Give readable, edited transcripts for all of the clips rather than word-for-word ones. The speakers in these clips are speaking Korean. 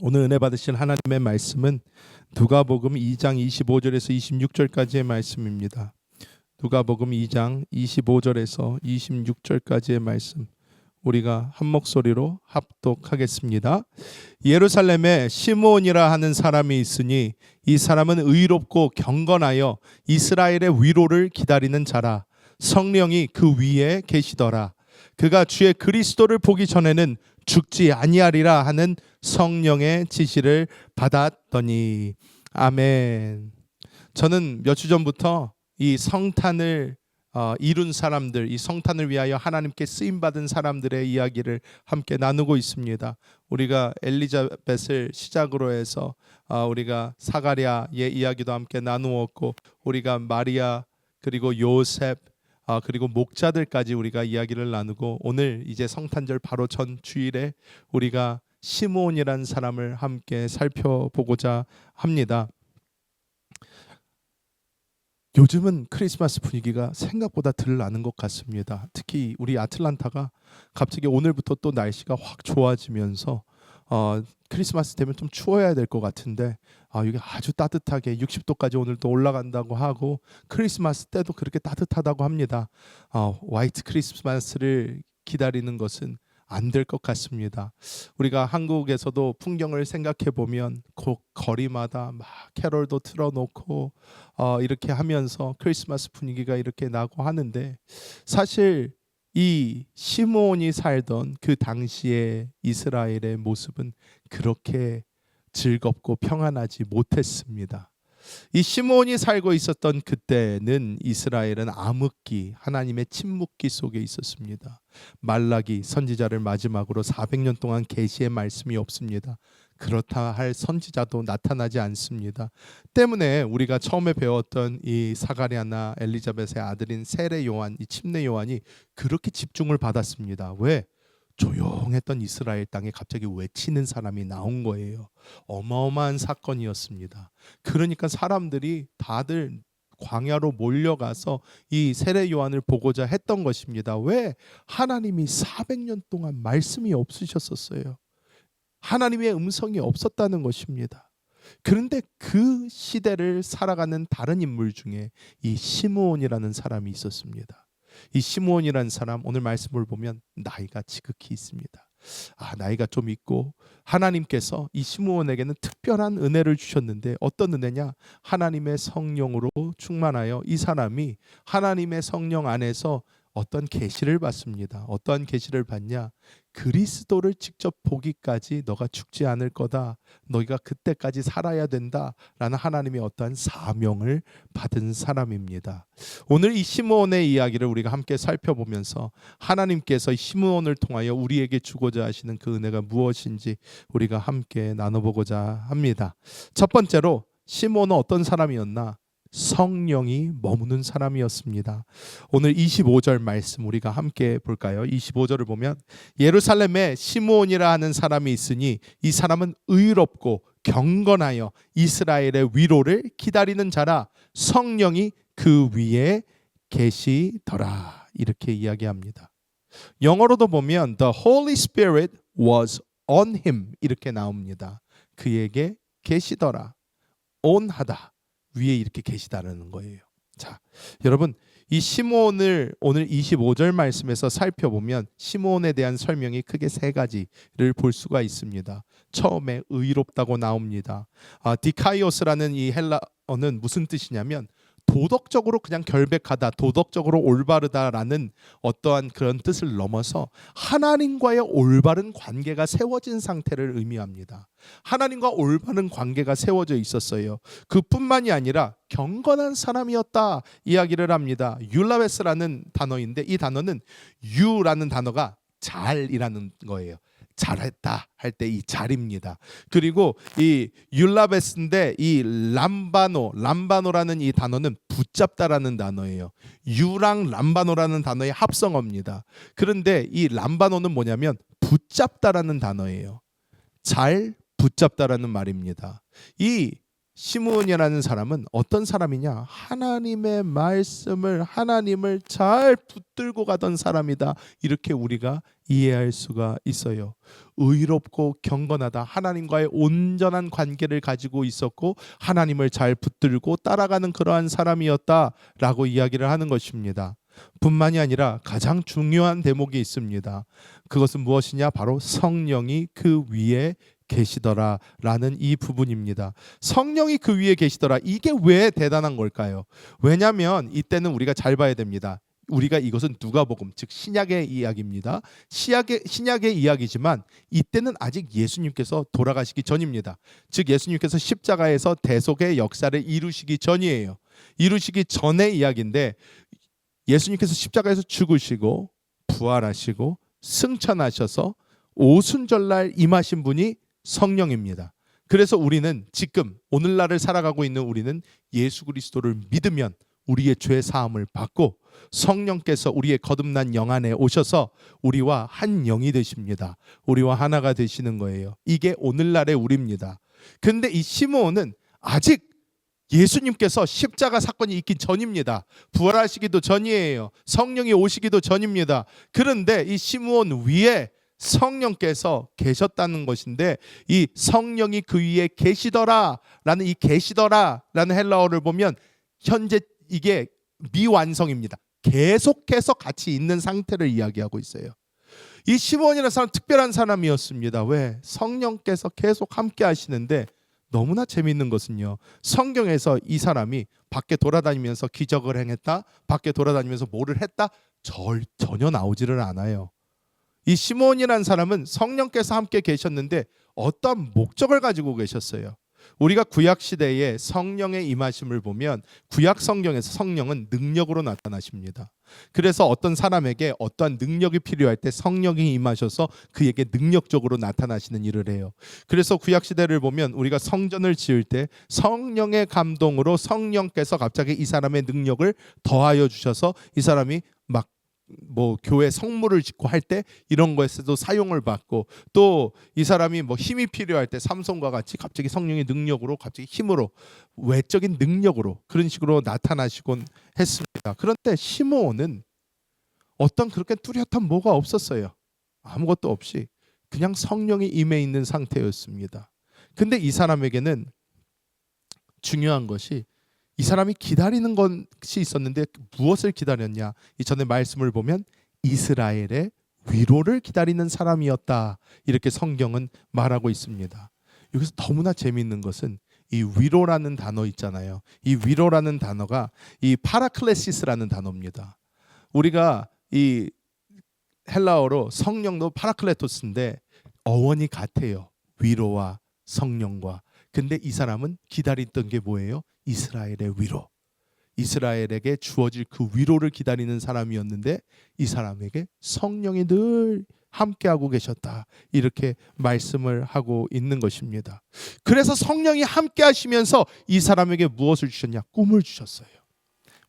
오늘 은혜 받으실 하나님의 말씀은 누가복음 2장 25절에서 26절까지의 말씀입니다. 누가복음 2장 25절에서 26절까지의 말씀, 우리가 한 목소리로 합독하겠습니다. 예루살렘에 시므온이라 하는 사람이 있으니 이 사람은 의롭고 경건하여 이스라엘의 위로를 기다리는 자라. 성령이 그 위에 계시더라. 그가 주의 그리스도를 보기 전에는 죽지 아니하리라 하는 성령의 지시를 받았더니. 아멘. 저는 몇 주 전부터 이 성탄을 이룬 사람들, 이 성탄을 위하여 하나님께 쓰임받은 사람들의 이야기를 함께 나누고 있습니다. 우리가 엘리자벳을 시작으로 해서 우리가 사가랴의 이야기도 함께 나누었고, 우리가 마리아 그리고 요셉 그리고 목자들까지 우리가 이야기를 나누고, 오늘 이제 성탄절 바로 전 주일에 우리가 시므온이라는 사람을 함께 살펴보고자 합니다. 요즘은 크리스마스 분위기가 생각보다 덜 나는 것 같습니다. 특히 우리 아틀란타가 갑자기 오늘부터 또 날씨가 확 좋아지면서 크리스마스 되면 좀 추워야 될 것 같은데 이게 아주 따뜻하게 60도까지 오늘 또 올라간다고 하고, 크리스마스 때도 그렇게 따뜻하다고 합니다. 화이트 크리스마스를 기다리는 것은 안 될 것 같습니다. 우리가 한국에서도 풍경을 생각해 보면 거리마다 막 캐럴도 틀어놓고 이렇게 하면서 크리스마스 분위기가 이렇게 나고 하는데, 사실 이 시므온이 살던 그 당시의 이스라엘의 모습은 그렇게 즐겁고 평안하지 못했습니다. 이 시므온이 살고 있었던 그때는 이스라엘은 암흑기, 하나님의 침묵기 속에 있었습니다. 말라기 선지자를 마지막으로 400년 동안 계시의 말씀이 없습니다. 그렇다 할 선지자도 나타나지 않습니다. 때문에 우리가 처음에 배웠던 이 사가랴나 엘리자벳의 아들인 세례 요한, 이 침례 요한이 그렇게 집중을 받았습니다. 왜? 조용했던 이스라엘 땅에 갑자기 외치는 사람이 나온 거예요. 어마어마한 사건이었습니다. 그러니까 사람들이 다들 광야로 몰려가서 이 세례 요한을 보고자 했던 것입니다. 왜? 하나님이 400년 동안 말씀이 없으셨었어요. 하나님의 음성이 없었다는 것입니다. 그런데 그 시대를 살아가는 다른 인물 중에 이 시므온이라는 사람이 있었습니다. 이 시므온이라는 사람, 오늘 말씀을 보면 나이가 지극히 있습니다. 나이가 좀 있고, 하나님께서 이 시므온에게는 특별한 은혜를 주셨는데, 어떤 은혜냐? 하나님의 성령으로 충만하여 이 사람이 하나님의 성령 안에서 어떤 계시를 받습니다. 어떠한 계시를 받냐? 그리스도를 직접 보기까지 너가 죽지 않을 거다. 너희가 그때까지 살아야 된다. 라는 하나님의 어떠한 사명을 받은 사람입니다. 오늘 이 시므온의 이야기를 우리가 함께 살펴보면서 하나님께서 시므온을 통하여 우리에게 주고자 하시는 그 은혜가 무엇인지 우리가 함께 나눠보고자 합니다. 첫 번째로, 시므온은 어떤 사람이었나? 성령이 머무는 사람이었습니다. 오늘 25절 말씀 우리가 함께 볼까요? 25절을 보면, 예루살렘에 시므온이라 하는 사람이 있으니 이 사람은 의롭고 경건하여 이스라엘의 위로를 기다리는 자라. 성령이 그 위에 계시더라. 이렇게 이야기합니다. 영어로도 보면 The Holy Spirit was on him 이렇게 나옵니다. 그에게 계시더라. on하다, 위에 이렇게 계시다라는 거예요. 자, 여러분, 이 시므온을 오늘 25절 말씀에서 살펴보면 시므온에 대한 설명이 크게 세 가지를 볼 수가 있습니다. 처음에 의롭다고 나옵니다. 디카이오스라는 이 헬라어는 무슨 뜻이냐면 도덕적으로 그냥 결백하다, 도덕적으로 올바르다라는 어떠한 그런 뜻을 넘어서 하나님과의 올바른 관계가 세워진 상태를 의미합니다. 하나님과 올바른 관계가 세워져 있었어요. 그뿐만이 아니라 경건한 사람이었다 이야기를 합니다. 율라베스라는 단어인데, 이 단어는 유라는 단어가 잘이라는 거예요. 잘했다 할 때 이 잘입니다. 그리고 이 율라베스인데, 이 람바노라는 이 단어는 붙잡다라는 단어예요. 유랑 람바노라는 단어의 합성어입니다. 그런데 이 람바노는 뭐냐면 붙잡다라는 단어예요. 잘 붙잡다라는 말입니다. 이 시므온이라는 사람은 어떤 사람이냐? 하나님의 말씀을, 하나님을 잘 붙들고 가던 사람이다. 이렇게 우리가 이해할 수가 있어요. 의롭고 경건하다. 하나님과의 온전한 관계를 가지고 있었고 하나님을 잘 붙들고 따라가는 그러한 사람이었다라고 이야기를 하는 것입니다. 뿐만이 아니라 가장 중요한 대목이 있습니다. 그것은 무엇이냐? 바로 성령이 그 위에 계시더라라는 이 부분입니다. 성령이 그 위에 계시더라. 이게 왜 대단한 걸까요? 왜냐하면 이때는 우리가 잘 봐야 됩니다. 우리가 이것은 누가복음, 즉 신약의 이야기입니다. 신약의 이야기지만 이때는 아직 예수님께서 돌아가시기 전입니다. 즉 예수님께서 십자가에서 대속의 역사를 이루시기 전이에요. 이루시기 전의 이야기인데 예수님께서 십자가에서 죽으시고 부활하시고 승천하셔서 오순절날 임하신 분이 성령입니다. 그래서 우리는 지금 오늘날을 살아가고 있는 우리는 예수 그리스도를 믿으면 우리의 죄 사함을 받고 성령께서 우리의 거듭난 영 안에 오셔서 우리와 한 영이 되십니다. 우리와 하나가 되시는 거예요. 이게 오늘날의 우리입니다. 근데 이 시므온은 아직 예수님께서 십자가 사건이 있기 전입니다. 부활하시기도 전이에요. 성령이 오시기도 전입니다. 그런데 이 시므온 위에 성령께서 계셨다는 것인데 이 성령이 그 위에 계시더라라는 이 계시더라라는 헬라어를 보면 현재 이게 미완성입니다. 계속해서 같이 있는 상태를 이야기하고 있어요. 이 시므온이라는 사람은 특별한 사람이었습니다. 왜? 성령께서 계속 함께 하시는데 너무나 재미있는 것은요. 성경에서 이 사람이 밖에 돌아다니면서 기적을 행했다. 밖에 돌아다니면서 뭐를 했다. 전혀 나오지를 않아요. 이 시므온이라는 사람은 성령께서 함께 계셨는데 어떤 목적을 가지고 계셨어요. 우리가 구약 시대에 성령의 임하심을 보면 구약 성경에서 성령은 능력으로 나타나십니다. 그래서 어떤 사람에게 어떠한 능력이 필요할 때 성령이 임하셔서 그에게 능력적으로 나타나시는 일을 해요. 그래서 구약 시대를 보면 우리가 성전을 지을 때 성령의 감동으로 성령께서 갑자기 이 사람의 능력을 더하여 주셔서 이 사람이 막 교회 성물을 짓고 할 때 이런 거에서도 사용을 받고 또 이 사람이 힘이 필요할 때 삼손과 같이 갑자기 성령의 능력으로 갑자기 힘으로 외적인 능력으로 그런 식으로 나타나시곤 했습니다. 그런데 시므온은 어떤 그렇게 뚜렷한 뭐가 없었어요. 아무것도 없이 그냥 성령이 임해 있는 상태였습니다. 근데 이 사람에게는 중요한 것이 이 사람이 기다리는 것이 있었는데 무엇을 기다렸냐? 이전에 말씀을 보면 이스라엘의 위로를 기다리는 사람이었다. 이렇게 성경은 말하고 있습니다. 여기서 너무나 재미있는 것은 이 위로라는 단어 있잖아요. 이 위로라는 단어가 이 파라클레시스라는 단어입니다. 우리가 이 헬라어로 성령도 파라클레토스인데 어원이 같아요. 위로와 성령과. 근데 이 사람은 기다렸던 게 뭐예요? 이스라엘의 위로. 이스라엘에게 주어질 그 위로를 기다리는 사람이었는데 이 사람에게 성령이 늘 함께하고 계셨다. 이렇게 말씀을 하고 있는 것입니다. 그래서 성령이 함께 하시면서 이 사람에게 무엇을 주셨냐? 꿈을 주셨어요.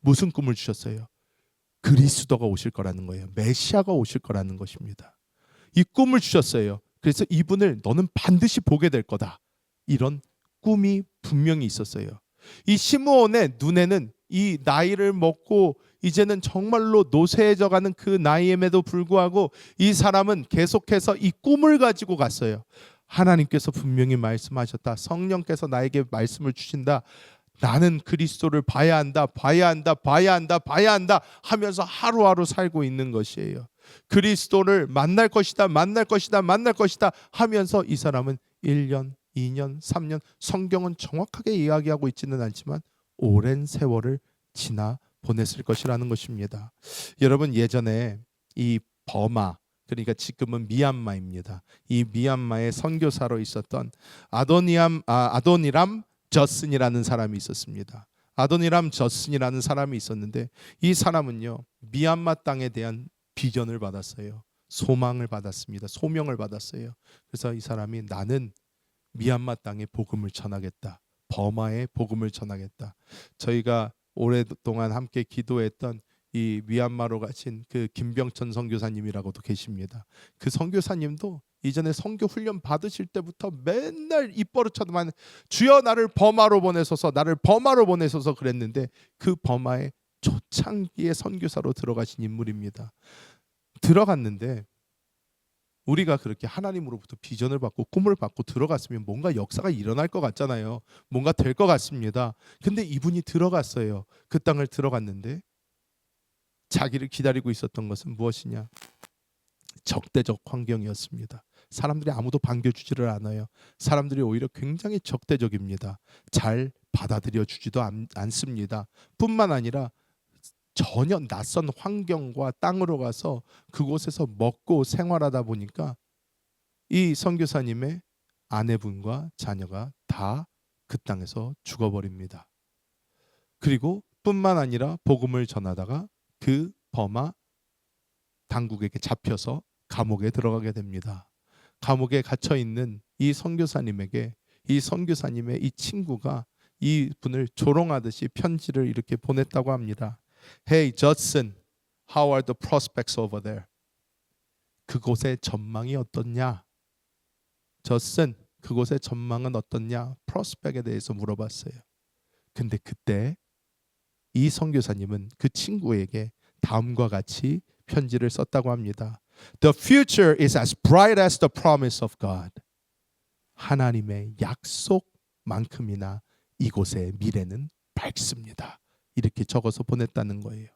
무슨 꿈을 주셨어요? 그리스도가 오실 거라는 거예요. 메시아가 오실 거라는 것입니다. 이 꿈을 주셨어요. 그래서 이분을 너는 반드시 보게 될 거다. 이런 꿈이 분명히 있었어요. 이 시므온의 눈에는 이 나이를 먹고 이제는 정말로 노쇠해져가는 그 나이임에도 불구하고 이 사람은 계속해서 이 꿈을 가지고 갔어요. 하나님께서 분명히 말씀하셨다. 성령께서 나에게 말씀을 주신다. 나는 그리스도를 봐야 한다. 봐야 한다. 봐야 한다. 봐야 한다 하면서 하루하루 살고 있는 것이에요. 그리스도를 만날 것이다. 만날 것이다. 만날 것이다 하면서 이 사람은 1년 2년, 3년 성경은 정확하게 이야기하고 있지는 않지만 오랜 세월을 지나 보냈을 것이라는 것입니다. 여러분 예전에 이 버마 그러니까 지금은 미얀마입니다. 이 미얀마의 선교사로 있었던 아도니람 저슨이라는 사람이 있었습니다. 아도니람 저슨이라는 사람이 있었는데 이 사람은요 미얀마 땅에 대한 비전을 받았어요. 소망을 받았습니다. 소명을 받았어요. 그래서 이 사람이 나는 미얀마 땅에 복음을 전하겠다. 버마에 복음을 전하겠다. 저희가 오랫동안 함께 기도했던 이 미얀마로 가신 그 김병천 선교사님이라고도 계십니다. 그 선교사님도 이전에 선교 훈련 받으실 때부터 맨날 입버릇처럼 주여 나를 버마로 보내소서, 나를 버마로 보내소서 그랬는데 그 버마의 초창기의 선교사로 들어가신 인물입니다. 들어갔는데 우리가 그렇게 하나님으로부터 비전을 받고 꿈을 받고 들어갔으면 뭔가 역사가 일어날 것 같잖아요. 뭔가 될 것 같습니다. 근데 이분이 들어갔어요. 그 땅을 들어갔는데 자기를 기다리고 있었던 것은 무엇이냐? 적대적 환경이었습니다. 사람들이 아무도 반겨주지를 않아요. 사람들이 오히려 굉장히 적대적입니다. 잘 받아들여 주지도 않습니다. 뿐만 아니라 전혀 낯선 환경과 땅으로 가서 그곳에서 먹고 생활하다 보니까 이 선교사님의 아내분과 자녀가 다 그 땅에서 죽어버립니다. 그리고 뿐만 아니라 복음을 전하다가 그 버마 당국에게 잡혀서 감옥에 들어가게 됩니다. 감옥에 갇혀 있는 이 선교사님에게 이 선교사님의 이 친구가 이 분을 조롱하듯이 편지를 이렇게 보냈다고 합니다. Hey Judson, how are the prospects over there? 그곳의 전망이 어떻냐? Judson, 그곳의 전망은 어떻냐? 프로스펙에 대해서 물어봤어요. 근데 그때 이 선교사님은 그 친구에게 다음과 같이 편지를 썼다고 합니다. The future is as bright as the promise of God. 하나님의 약속만큼이나 이곳의 미래는 밝습니다. 이렇게 적어서 보냈다는 거예요.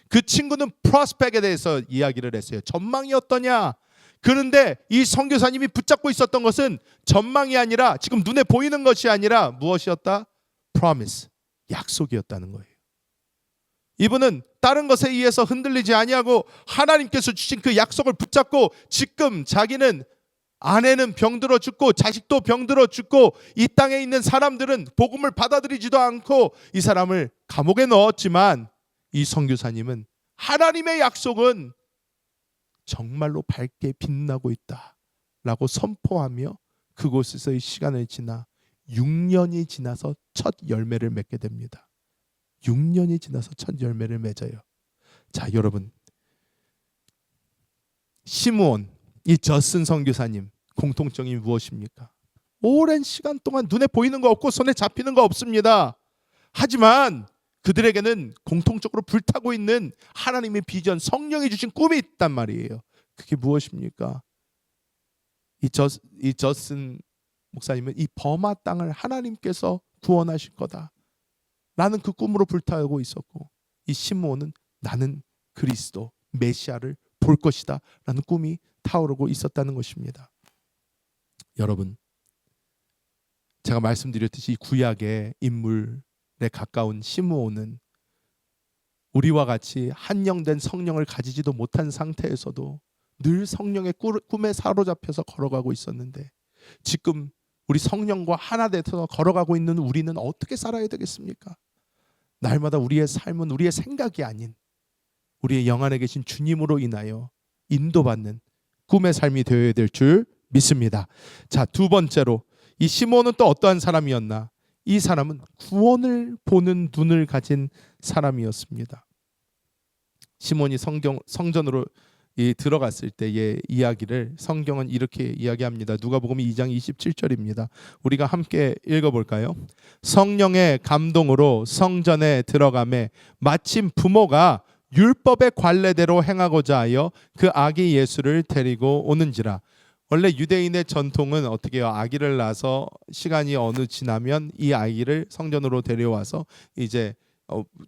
그 친구는 프로스펙에 대해서 이야기를 했어요. 전망이 어떠냐? 그런데 이 선교사님이 붙잡고 있었던 것은 전망이 아니라 지금 눈에 보이는 것이 아니라 무엇이었다? Promise, 약속이었다는 거예요. 이분은 다른 것에 의해서 흔들리지 아니하고 하나님께서 주신 그 약속을 붙잡고 지금 자기는 아내는 병들어 죽고 자식도 병들어 죽고 이 땅에 있는 사람들은 복음을 받아들이지도 않고 이 사람을 감옥에 넣었지만 이 선교사님은 하나님의 약속은 정말로 밝게 빛나고 있다라고 선포하며 그곳에서의 시간을 지나 6년이 지나서 첫 열매를 맺게 됩니다. 6년이 지나서 첫 열매를 맺어요. 자, 여러분, 시므온, 이 저슨 선교사님 공통점이 무엇입니까? 오랜 시간 동안 눈에 보이는 거 없고 손에 잡히는 거 없습니다. 하지만 그들에게는 공통적으로 불타고 있는 하나님의 비전, 성령이 주신 꿈이 있단 말이에요. 그게 무엇입니까? 이 저슨 목사님은 이 버마 땅을 하나님께서 구원하실 거다 라는 그 꿈으로 불타고 있었고, 이 시므온은 나는 그리스도 메시아를 볼 것이다 라는 꿈이 타오르고 있었다는 것입니다. 여러분, 제가 말씀드렸듯이 구약의 인물에 가까운 시므온은 우리와 같이 한영된 성령을 가지지도 못한 상태에서도 늘 성령의 꿈에 사로잡혀서 걸어가고 있었는데, 지금 우리 성령과 하나 돼서 걸어가고 있는 우리는 어떻게 살아야 되겠습니까? 날마다 우리의 삶은 우리의 생각이 아닌 우리의 영 안에 계신 주님으로 인하여 인도받는 꿈의 삶이 되어야 될 줄 믿습니다. 자, 두 번째로 이 시므온은 또 어떠한 사람이었나? 이 사람은 구원을 보는 눈을 가진 사람이었습니다. 시몬이 성전으로 들어갔을 때의 이야기를 성경은 이렇게 이야기합니다. 누가복음 2장 27절입니다. 우리가 함께 읽어볼까요? 성령의 감동으로 성전에 들어가매 마침 부모가 율법의 관례대로 행하고자 하여 그 아기 예수를 데리고 오는지라. 원래 유대인의 전통은 어떻게 해요? 아기를 낳아서 시간이 어느 지나면 이 아이를 성전으로 데려와서 이제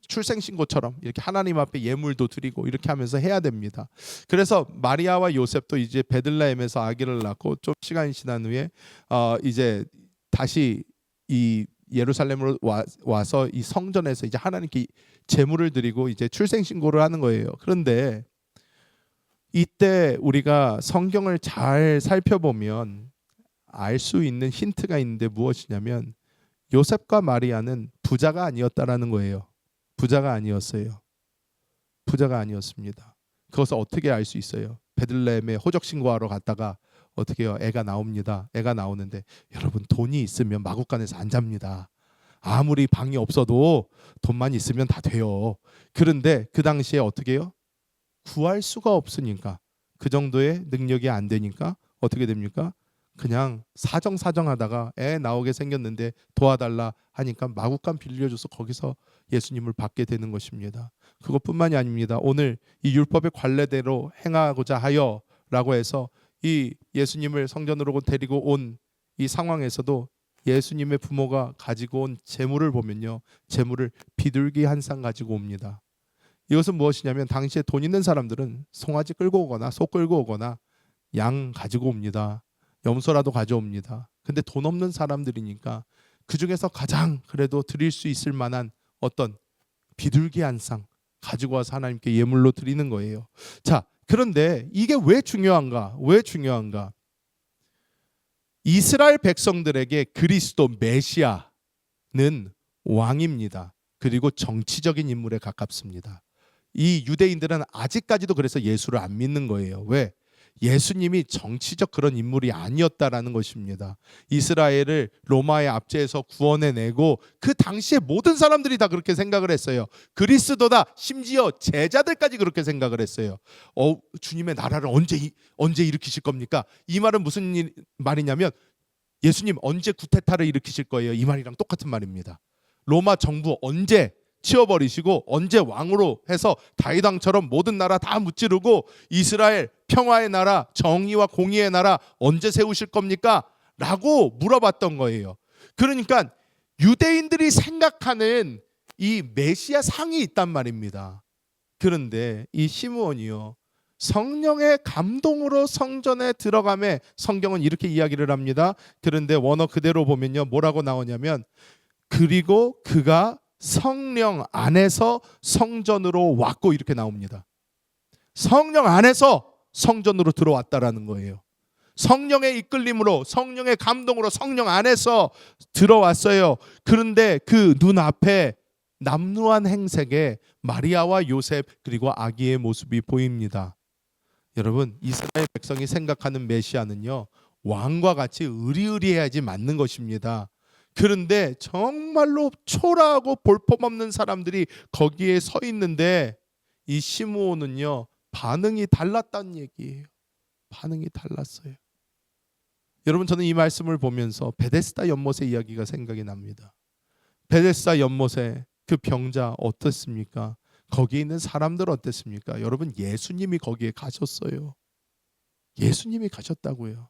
출생신고처럼 이렇게 하나님 앞에 예물도 드리고 이렇게 하면서 해야 됩니다. 그래서 마리아와 요셉도 이제 베들레헴에서 아기를 낳고 좀 시간이 지난 후에 이제 다시 이 예루살렘으로 와서 이 성전에서 이제 하나님께 제물을 드리고 이제 출생신고를 하는 거예요. 그런데 이때 우리가 성경을 잘 살펴보면 알 수 있는 힌트가 있는데 무엇이냐면 요셉과 마리아는 부자가 아니었다라는 거예요. 부자가 아니었어요. 부자가 아니었습니다. 그것을 어떻게 알 수 있어요? 베들레헴에 호적 신고하러 갔다가 어떻게 해요? 애가 나옵니다. 애가 나오는데 여러분 돈이 있으면 마구간에서 안 잡니다. 아무리 방이 없어도 돈만 있으면 다 돼요. 그런데 그 당시에 어떻게 해요? 구할 수가 없으니까, 그 정도의 능력이 안 되니까 어떻게 됩니까? 그냥 사정사정하다가 애 나오게 생겼는데 도와달라 하니까 마구간 빌려줘서 거기서 예수님을 받게 되는 것입니다. 그것뿐만이 아닙니다. 오늘 이 율법의 관례대로 행하고자 하여라고 해서 이 예수님을 성전으로 데리고 온 이 상황에서도 예수님의 부모가 가지고 온 재물을 보면요, 재물을 비둘기 한 쌍 가지고 옵니다. 이것은 무엇이냐면 당시에 돈 있는 사람들은 송아지 끌고 오거나 소 끌고 오거나 양 가지고 옵니다. 염소라도 가져옵니다. 근데 돈 없는 사람들이니까 그 중에서 가장 그래도 드릴 수 있을 만한 어떤 비둘기 한 쌍 가지고 와서 하나님께 예물로 드리는 거예요. 자, 그런데 이게 왜 중요한가? 왜 중요한가? 이스라엘 백성들에게 그리스도 메시아는 왕입니다. 그리고 정치적인 인물에 가깝습니다. 이 유대인들은 아직까지도 그래서 예수를 안 믿는 거예요. 왜? 예수님이 정치적 그런 인물이 아니었다라는 것입니다. 이스라엘을 로마의 압제에서 구원해내고 그 당시에 모든 사람들이 다 그렇게 생각을 했어요. 그리스도다. 심지어 제자들까지 그렇게 생각을 했어요. 주님의 나라를 언제 일으키실 겁니까? 이 말은 무슨 말이냐면 예수님 언제 구테타를 일으키실 거예요? 이 말이랑 똑같은 말입니다. 로마 정부 언제 치워버리시고 언제 왕으로 해서 다윗 왕처럼 모든 나라 다 무찌르고 이스라엘 평화의 나라, 정의와 공의의 나라 언제 세우실 겁니까? 라고 물어봤던 거예요. 그러니까 유대인들이 생각하는 이 메시아 상이 있단 말입니다. 그런데 이 시므온이요, 성령의 감동으로 성전에 들어가매 성경은 이렇게 이야기를 합니다. 그런데 원어 그대로 보면요, 뭐라고 나오냐면 그리고 그가 성령 안에서 성전으로 왔고 이렇게 나옵니다. 성령 안에서 성전으로 들어왔다라는 거예요. 성령의 이끌림으로, 성령의 감동으로 성령 안에서 들어왔어요. 그런데 그 눈앞에 남루한 행색에 마리아와 요셉 그리고 아기의 모습이 보입니다. 여러분, 이스라엘 백성이 생각하는 메시아는요, 왕과 같이 의리의리해야지 맞는 것입니다. 그런데 정말로 초라하고 볼품없는 사람들이 거기에 서 있는데 이 시므온은요, 반응이 달랐다는 얘기예요. 반응이 달랐어요. 여러분, 저는 이 말씀을 보면서 베데스다 연못의 이야기가 생각이 납니다. 베데스다 연못의 그 병자 어떻습니까? 거기에 있는 사람들 어땠습니까? 여러분, 예수님이 거기에 가셨어요. 예수님이 가셨다고요.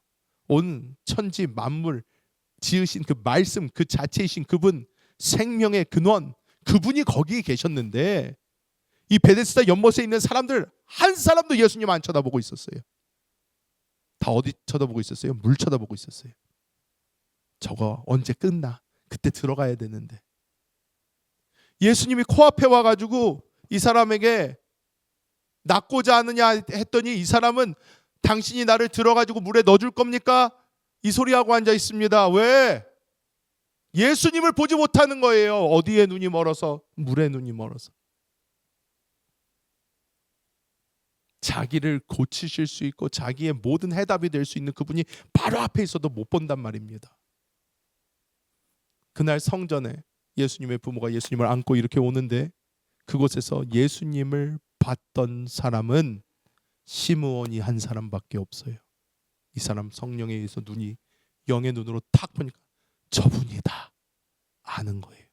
온 천지 만물 지으신 그 말씀 그 자체이신 그분, 생명의 근원, 그분이 거기에 계셨는데 이 베데스다 연못에 있는 사람들 한 사람도 예수님 안 쳐다보고 있었어요. 다 어디 쳐다보고 있었어요? 물 쳐다보고 있었어요. 저거 언제 끝나? 그때 들어가야 되는데. 예수님이 코앞에 와가지고 이 사람에게 낫고자 하느냐 했더니 이 사람은 당신이 나를 들어가지고 물에 넣어줄 겁니까? 이 소리하고 앉아 있습니다. 왜? 예수님을 보지 못하는 거예요. 어디에 눈이 멀어서? 물에 눈이 멀어서. 자기를 고치실 수 있고 자기의 모든 해답이 될 수 있는 그분이 바로 앞에 있어도 못 본단 말입니다. 그날 성전에 예수님의 부모가 예수님을 안고 이렇게 오는데 그곳에서 예수님을 봤던 사람은 시므온이 한 사람밖에 없어요. 이 사람 성령에 의해서 눈이 영의 눈으로 탁 보니까 저분이다 아는 거예요.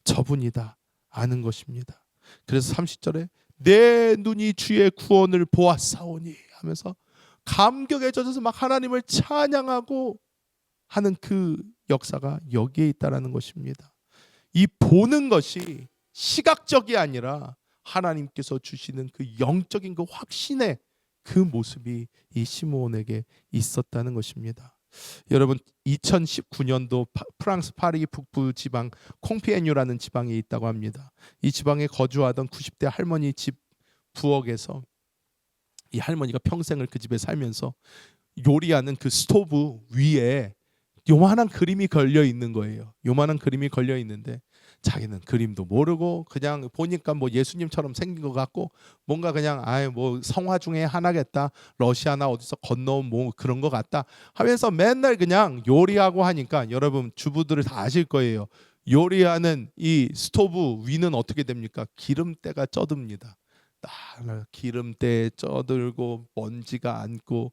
저분이다 아는 것입니다. 그래서 30절에 내 눈이 주의 구원을 보았사오니 하면서 감격에 젖어서 막 하나님을 찬양하고 하는 그 역사가 여기에 있다라는 것입니다. 이 보는 것이 시각적이 아니라 하나님께서 주시는 그 영적인 그 확신의 그 모습이 이 시므온에게 있었다는 것입니다. 여러분, 2019년도 프랑스 파리 북부 지방 콩피에뉴라는 지방에 있다고 합니다. 이 지방에 거주하던 90대 할머니 집 부엌에서 이 할머니가 평생을 그 집에 살면서 요리하는 그 스토브 위에 요만한 그림이 걸려 있는 거예요. 요만한 그림이 걸려 있는데 자기는 그림도 모르고 그냥 보니까 뭐 예수님처럼 생긴 것 같고 뭔가 그냥 뭐 성화 중에 하나겠다, 러시아나 어디서 건너온 뭐 그런 것 같다 하면서 맨날 그냥 요리하고 하니까 여러분 주부들을 다 아실 거예요. 요리하는 이 스토브 위는 어떻게 됩니까? 기름때가 쪄듭니다. 기름때에 쪄들고 먼지가 앉고,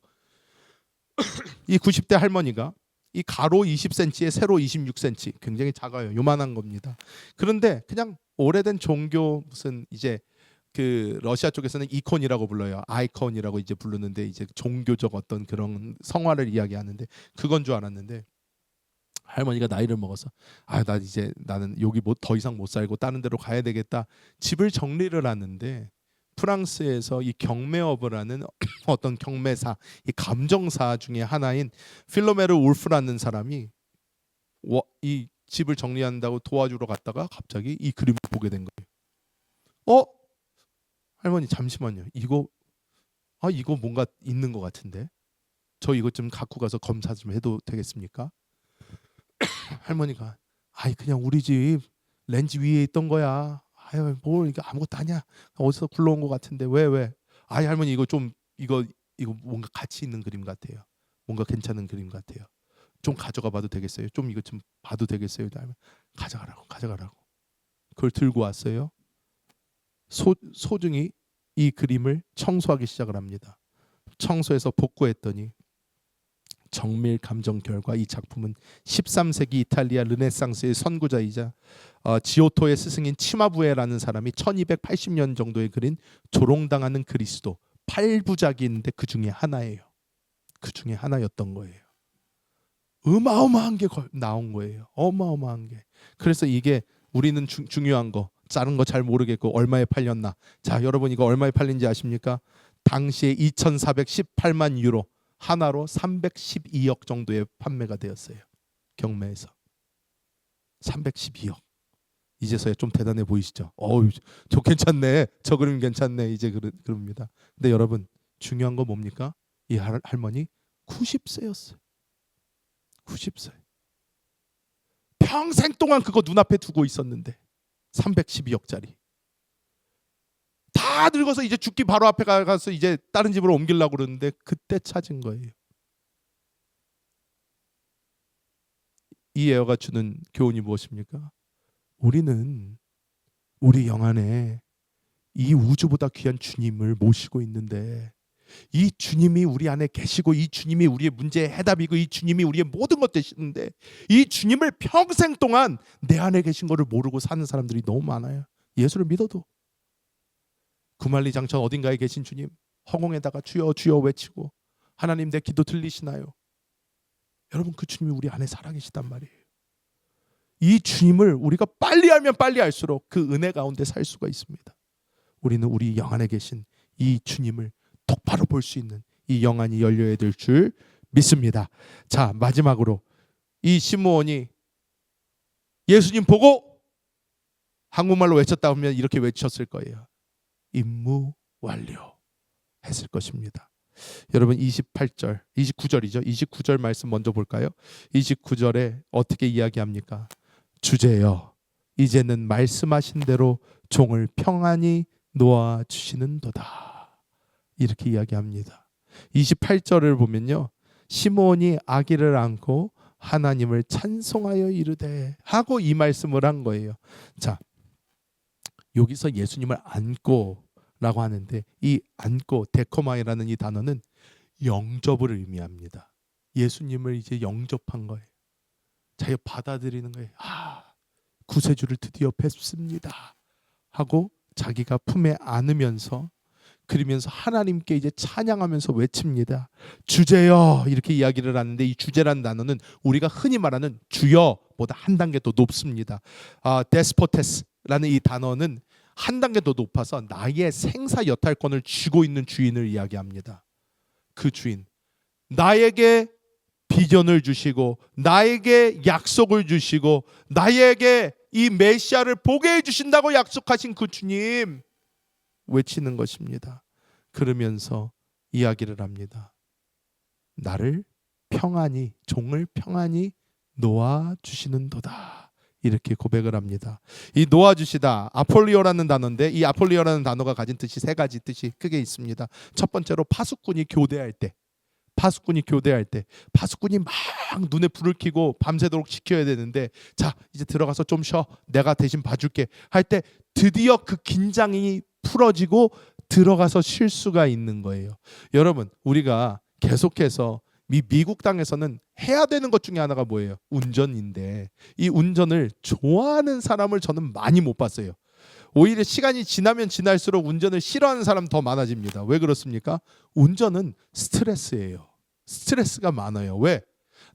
이 90대 할머니가 이 가로 20cm에 세로 26cm, 굉장히 작아요. 요만한 겁니다. 그런데 그냥 오래된 종교, 무슨 이제 그 러시아 쪽에서는 이콘이라고 불러요. 아이콘이라고 이제 부르는데, 이제 종교적 어떤 그런 성화를 이야기하는데, 그건 줄 알았는데, 할머니가 나이를 먹어서 나 이제 나는 여기 더 이상 못 살고 다른 데로 가야 되겠다. 집을 정리를 하는데, 프랑스에서 이 경매업을 하는 어떤 경매사, 이 감정사 중에 하나인 필로메르 울프라는 사람이 이 집을 정리한다고 도와주러 갔다가 갑자기 이 그림을 보게 된 거예요. 할머니 잠시만요. 이거 뭔가 있는 것 같은데, 저 이거 좀 갖고 가서 검사 좀 해도 되겠습니까? 할머니가 그냥 우리 집 렌즈 위에 있던 거야. 뭘 이게 아무것도 아니야. 어디서 굴러온 것 같은데 왜? 할머니 이거 뭔가 가치 있는 그림 같아요. 뭔가 괜찮은 그림 같아요. 좀 가져가 봐도 되겠어요? 좀 이거 좀 봐도 되겠어요? 가져가라고. 그걸 들고 왔어요. 소중히 이 그림을 청소하기 시작을 합니다. 청소해서 복구했더니 정밀 감정 결과 이 작품은 13세기 이탈리아 르네상스의 선구자이자 지오토의 스승인 치마부에라는 사람이 1280년 정도에 그린 조롱당하는 그리스도 8부작이 있는데 그 중에 하나예요. 그 중에 하나였던 거예요. 어마어마한 게 나온 거예요. 어마어마한 게. 그래서 이게 우리는 중요한 거, 다른 거 잘 모르겠고 얼마에 팔렸나. 자, 여러분 이거 얼마에 팔린지 아십니까? 당시에 2418만 유로, 하나로 312억 정도에 판매가 되었어요. 경매에서 312억. 이제서야 좀 대단해 보이시죠? 저 괜찮네. 저 그림 괜찮네. 이제 그럽니다. 근데 여러분 중요한 거 뭡니까? 이 할머니 90세였어요. 90세. 평생 동안 그거 눈앞에 두고 있었는데 312억짜리. 다 늙어서 이제 죽기 바로 앞에 가서 이제 다른 집으로 옮기려고 그러는데 그때 찾은 거예요. 이 예화가 주는 교훈이 무엇입니까? 우리는 우리 영안에 이 우주보다 귀한 주님을 모시고 있는데, 이 주님이 우리 안에 계시고, 이 주님이 우리의 문제의 해답이고, 이 주님이 우리의 모든 것 되시는데, 이 주님을 평생 동안 내 안에 계신 것을 모르고 사는 사람들이 너무 많아요. 예수를 믿어도 구만리장천 어딘가에 계신 주님, 허공에다가 주여 주여 외치고 하나님 내 기도 들리시나요? 여러분 그 주님이 우리 안에 살아계시단 말이에요. 이 주님을 우리가 빨리 알면 빨리 알수록 그 은혜 가운데 살 수가 있습니다. 우리는 우리 영안에 계신 이 주님을 똑바로 볼 수 있는 이 영안이 열려야 될 줄 믿습니다. 자, 마지막으로 이 시므온이 예수님 보고 한국말로 외쳤다 하면 이렇게 외쳤을 거예요. 임무 완료 했을 것입니다. 여러분 28절, 29절이죠. 29절 말씀 먼저 볼까요? 29절에 어떻게 이야기합니까? 주제여, 이제는 말씀하신 대로 종을 평안히 놓아 주시는도다. 이렇게 이야기합니다. 28절을 보면요, 시므온이 아기를 안고 하나님을 찬송하여 이르되 하고 이 말씀을 한 거예요. 자, 여기서 예수님을 안고 라고 하는데, 이 안고, 데코마이라는 이 단어는 영접을 의미합니다. 예수님을 이제 영접한 거예요. 자기가 받아들이는 거예요. 구세주를 드디어 뵙습니다 하고 자기가 품에 안으면서, 그러면서 하나님께 이제 찬양하면서 외칩니다. 주제여, 이렇게 이야기를 하는데, 이 주제라는 단어는 우리가 흔히 말하는 주여보다 한 단계 더 높습니다. 데스포테스라는 이 단어는 한 단계 더 높아서 나의 생사 여탈권을 쥐고 있는 주인을 이야기합니다. 그 주인, 나에게 비전을 주시고 나에게 약속을 주시고 나에게 이 메시아를 보게 해주신다고 약속하신 그 주님 외치는 것입니다. 그러면서 이야기를 합니다. 나를 평안히, 종을 평안히 놓아주시는도다. 이렇게 고백을 합니다. 이 놓아주시다, 아폴리오라는 단어인데, 이 아폴리오라는 단어가 가진 뜻이 세 가지 뜻이 크게 있습니다. 첫 번째로 파수꾼이 교대할 때, 파수꾼이 교대할 때 파수꾼이 막 눈에 불을 켜고 밤새도록 지켜야 되는데, 자 이제 들어가서 좀 쉬어, 내가 대신 봐줄게 할 때 드디어 그 긴장이 풀어지고 들어가서 쉴 수가 있는 거예요. 여러분, 우리가 계속해서 미국 땅에서는 해야 되는 것 중에 하나가 뭐예요? 운전인데, 이 운전을 좋아하는 사람을 저는 많이 못 봤어요. 오히려 시간이 지나면 지날수록 운전을 싫어하는 사람 더 많아집니다. 왜 그렇습니까? 운전은 스트레스예요. 스트레스가 많아요. 왜?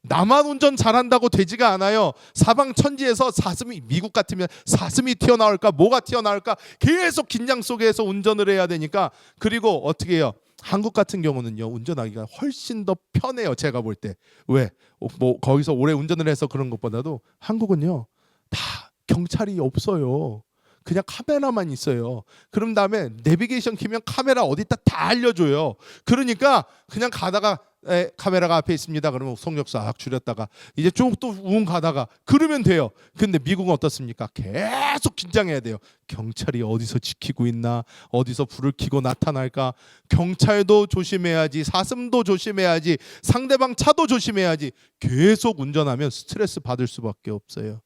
나만 운전 잘한다고 되지가 않아요. 사방천지에서 사슴이, 미국 같으면 사슴이 튀어나올까 뭐가 튀어나올까 계속 긴장 속에서 운전을 해야 되니까. 그리고 어떻게 해요? 한국 같은 경우는요, 운전하기가 훨씬 더 편해요. 제가 볼 때. 왜? 뭐 거기서 오래 운전을 해서 그런 것보다도 한국은요, 다 경찰이 없어요. 그냥 카메라만 있어요. 그런 다음에 내비게이션 키면 카메라 어디다 다 알려줘요. 그러니까 그냥 가다가 카메라가 앞에 있습니다. 그러면 속력 싹 줄였다가 이제 쭉 또 웅 가다가 그러면 돼요. 근데 미국은 어떻습니까? 계속 긴장해야 돼요. 경찰이 어디서 지키고 있나, 어디서 불을 켜고 나타날까. 경찰도 조심해야지, 사슴도 조심해야지, 상대방 차도 조심해야지. 계속 운전하면 스트레스 받을 수밖에 없어요.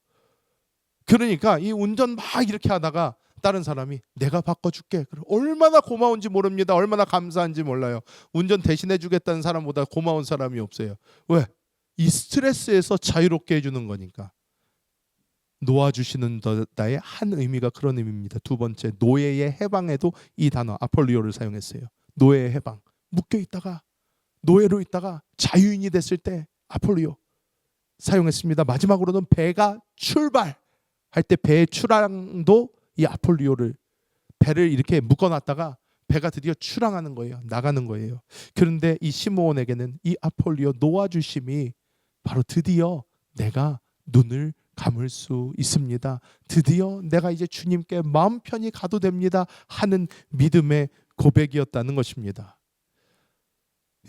그러니까 이 운전 막 이렇게 하다가 다른 사람이 내가 바꿔줄게. 얼마나 고마운지 모릅니다. 얼마나 감사한지 몰라요. 운전 대신해 주겠다는 사람보다 고마운 사람이 없어요. 왜? 이 스트레스에서 자유롭게 해주는 거니까. 놓아주시는 다의 한 의미가 그런 의미입니다. 두 번째, 노예의 해방에도 이 단어 아폴리오를 사용했어요. 노예의 해방. 묶여있다가 노예로 있다가 자유인이 됐을 때 아폴리오 사용했습니다. 마지막으로는 배가 출발 할 때 배의 출항도 이 아폴리오를, 배를 이렇게 묶어놨다가 배가 드디어 출항하는 거예요. 나가는 거예요. 그런데 이 시므온에게는 이 아폴리오 놓아주심이 바로 드디어 내가 눈을 감을 수 있습니다. 드디어 내가 이제 주님께 마음 편히 가도 됩니다 하는 믿음의 고백이었다는 것입니다.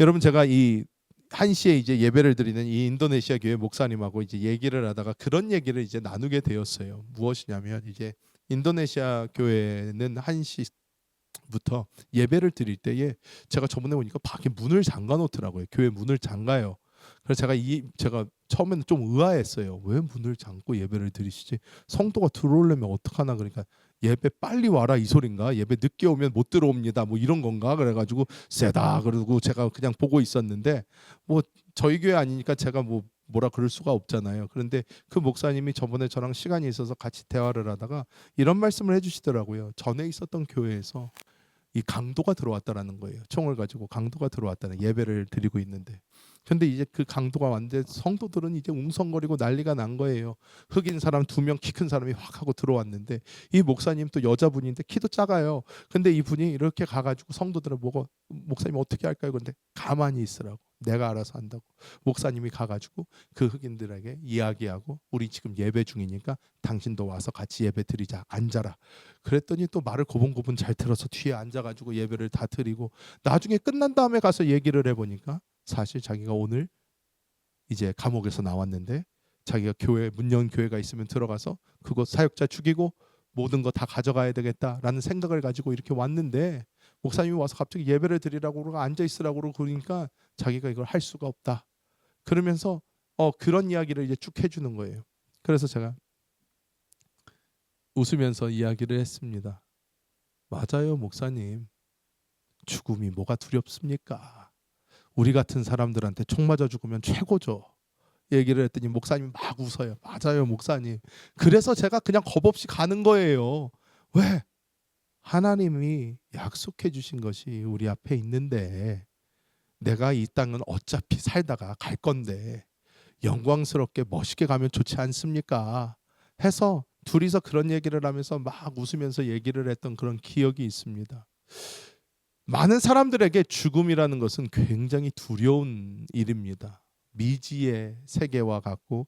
여러분, 제가 이 1시에 이제 예배를 드리는 이 인도네시아 교회 목사님하고 이제 얘기를 하다가 그런 얘기를 이제 나누게 되었어요. 무엇이냐면, 이제 인도네시아 교회는 1시부터 예배를 드릴 때에 제가 저번에 보니까 밖에 문을 잠가 놓더라고요. 교회 문을 잠가요. 그래서 제가 처음에는 좀 의아했어요. 왜 문을 잠고 예배를 드리시지? 성도가 들어오려면 어떡하나. 그러니까 예배 빨리 와라 이 소린가? 예배 늦게 오면 못 들어옵니다. 뭐 이런 건가? 그래가지고 세다 그러고 제가 그냥 보고 있었는데, 뭐 저희 교회 아니니까 제가 뭐라 그럴 수가 없잖아요. 그런데 그 목사님이 저번에 저랑 시간이 있어서 같이 대화를 하다가 이런 말씀을 해주시더라고요. 전에 있었던 교회에서 이 강도가 들어왔다라는 거예요. 총을 가지고 강도가 들어왔다는, 예배를 드리고 있는데. 근데 이제 그 강도가 왔는데 성도들은 이제 웅성거리고 난리가 난 거예요. 흑인 사람 2명, 키 큰 사람이 확 하고 들어왔는데, 이 목사님 또 여자분인데 키도 작아요. 근데 이분이 이렇게 가가지고 성도들을 보고 목사님 어떻게 할까요? 근데 가만히 있으라고, 내가 알아서 한다고. 목사님이 가가지고 그 흑인들에게 이야기하고, 우리 지금 예배 중이니까 당신도 와서 같이 예배 드리자, 앉아라. 그랬더니 또 말을 고분고분 잘 들어서 뒤에 앉아가지고 예배를 다 드리고, 나중에 끝난 다음에 가서 얘기를 해보니까 사실 자기가 오늘 이제 감옥에서 나왔는데 자기가 교회, 문 연 교회가 있으면 들어가서 그곳 사역자 죽이고 모든 거 다 가져가야 되겠다라는 생각을 가지고 이렇게 왔는데, 목사님이 와서 갑자기 예배를 드리라고 그러고 앉아 있으라고 그러니까 자기가 이걸 할 수가 없다. 그러면서 그런 이야기를 이제 쭉 해주는 거예요. 그래서 제가 웃으면서 이야기를 했습니다. 맞아요, 목사님. 죽음이 뭐가 두렵습니까? 우리 같은 사람들한테 총 맞아 죽으면 최고죠. 얘기를 했더니 목사님이 막 웃어요. 맞아요, 목사님. 그래서 제가 그냥 겁없이 가는 거예요. 왜? 하나님이 약속해 주신 것이 우리 앞에 있는데, 내가 이 땅은 어차피 살다가 갈 건데 영광스럽게 멋있게 가면 좋지 않습니까? 해서 둘이서 그런 얘기를 하면서 막 웃으면서 얘기를 했던 그런 기억이 있습니다. 많은 사람들에게 죽음이라는 것은 굉장히 두려운 일입니다. 미지의 세계와 같고,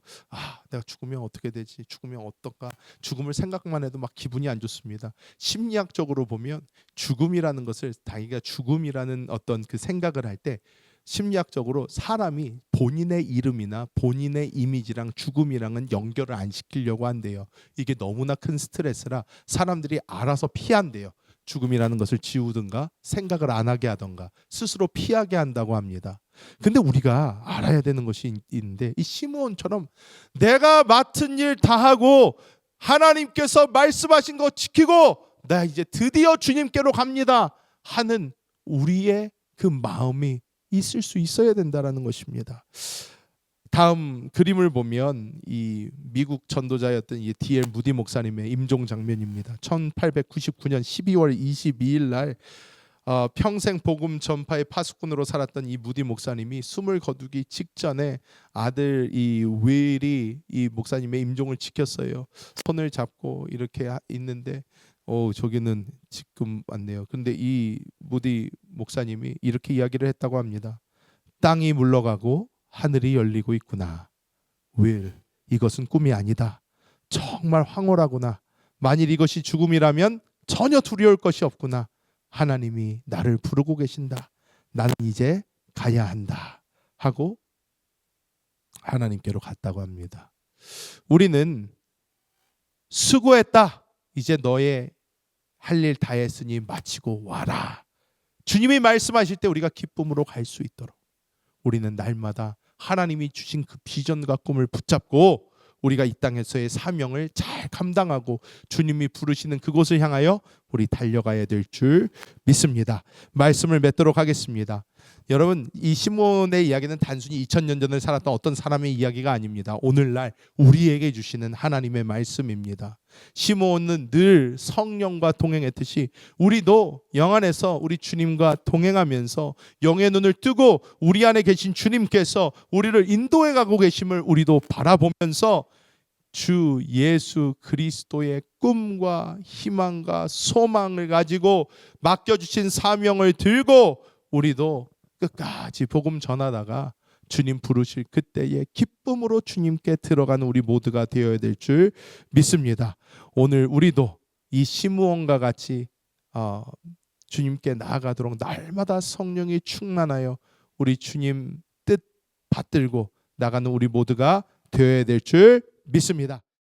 내가 죽으면 어떻게 되지? 죽으면 어떨까? 죽음을 생각만 해도 막 기분이 안 좋습니다. 심리학적으로 보면 죽음이라는 것을, 자기가 죽음이라는 어떤 그 생각을 할 때 심리학적으로 사람이 본인의 이름이나 본인의 이미지랑 죽음이랑은 연결을 안 시키려고 한대요. 이게 너무나 큰 스트레스라 사람들이 알아서 피한대요. 죽음이라는 것을 지우든가 생각을 안 하게 하던가 스스로 피하게 한다고 합니다. 근데 우리가 알아야 되는 것이 있는데, 이 시므온처럼 내가 맡은 일 다 하고 하나님께서 말씀하신 거 지키고 나 이제 드디어 주님께로 갑니다 하는 우리의 그 마음이 있을 수 있어야 된다라는 것입니다. 다음 그림을 보면 이 미국 전도자였던 이 D.L. 무디 목사님의 임종 장면입니다. 1899년 12월 22일 날 평생 복음 전파의 파수꾼으로 살았던 이 무디 목사님이 숨을 거두기 직전에 아들 이 윌이 이 목사님의 임종을 지켰어요. 손을 잡고 이렇게 있는데 저기는 지금 왔네요. 근데 이 무디 목사님이 이렇게 이야기를 했다고 합니다. 땅이 물러가고 하늘이 열리고 있구나. 윌, 이것은 꿈이 아니다. 정말 황홀하구나. 만일 이것이 죽음이라면 전혀 두려울 것이 없구나. 하나님이 나를 부르고 계신다. 나는 이제 가야 한다 하고 하나님께로 갔다고 합니다. 우리는 수고했다. 이제 너의 할 일 다 했으니 마치고 와라. 주님이 말씀하실 때 우리가 기쁨으로 갈 수 있도록 우리는 날마다 하나님이 주신 그 비전과 꿈을 붙잡고 우리가 이 땅에서의 사명을 잘 감당하고 주님이 부르시는 그곳을 향하여 우리 달려가야 될 줄 믿습니다. 말씀을 맺도록 하겠습니다. 여러분, 이 시므온의 이야기는 단순히 2000년 전에 살았던 어떤 사람의 이야기가 아닙니다. 오늘날 우리에게 주시는 하나님의 말씀입니다. 시므온은 늘 성령과 동행했듯이 우리도 영 안에서 우리 주님과 동행하면서 영의 눈을 뜨고 우리 안에 계신 주님께서 우리를 인도해 가고 계심을 우리도 바라보면서 주 예수 그리스도의 꿈과 희망과 소망을 가지고 맡겨주신 사명을 들고 우리도 끝까지 복음 전하다가 주님 부르실 그때의 기쁨으로 주님께 들어가는 우리 모두가 되어야 될 줄 믿습니다. 오늘 우리도 이 시므온과 같이 주님께 나아가도록 날마다 성령이 충만하여 우리 주님 뜻 받들고 나가는 우리 모두가 되어야 될 줄 믿습니다.